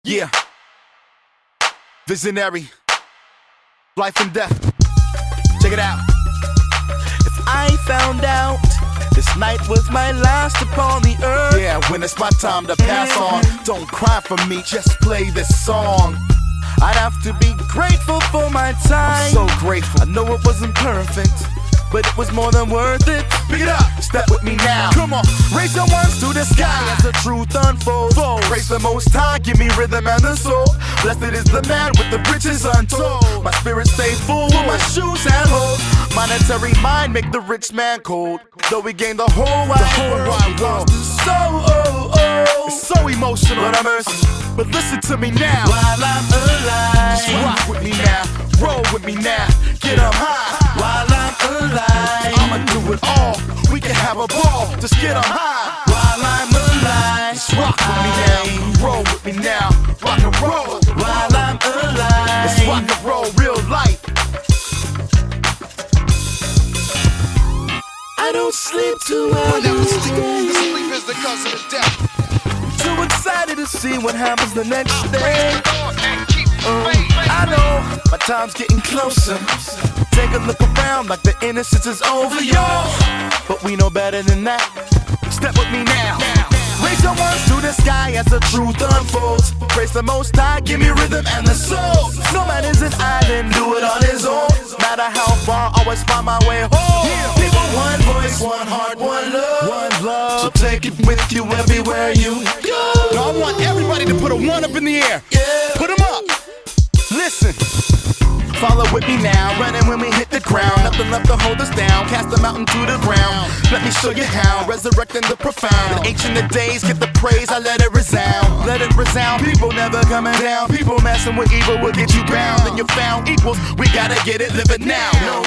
Yeah. Visionary. Life and death. Check it out. If I found out this night was my last upon the earth, yeah, when it's my time to pass on, don't cry for me, just play this song. I'd have to be grateful for my time. I'm so grateful. I know it wasn't perfect, but it was more than worth it. Pick it up, step with me now. Come on, raise your ones to the sky as the truth unfolds. Praise the Most High, give me rhythm and the soul. Blessed is the man with the riches untold. My spirit stay full, my shoes and holes. Monetary mind make the rich man cold. Though we gain the whole wide world, it's so emotional, Lord have mercy. But listen to me now. While I'm alive, just rock with me now, roll with me now, get up high. While I'm alive, I'ma do it all. We can have a ball, just get up high. While I'm alive, just rock with me now, roll with me now, rock and roll. While I'm alive, it's rock and roll, real life. I don't sleep too well. Sleep is the cause of the death. Too excited to see what happens the next day. I know my time's getting closer. Take a look around like the innocence is over, y'all. But we know better than that. Step with me now. Raise your ones to the sky as the truth unfolds. Praise the Most High, give me rhythm and the soul. No man is an island, do it on his own. Matter how far, always find my way home. People, one voice, one heart, one love. One love. So take it with you everywhere you go. Now I want everybody to put a one up in the air. Put them up. Listen. Follow with me now, running when we hit the ground. Nothing left to hold us down, cast the mountain to the ground. Let me show you how, resurrecting the profound. In ancient days, get the praise, I let it resound. Let it resound, people never coming down. People messing with evil will get you bound. Then you found equals, we gotta get it, live it now. No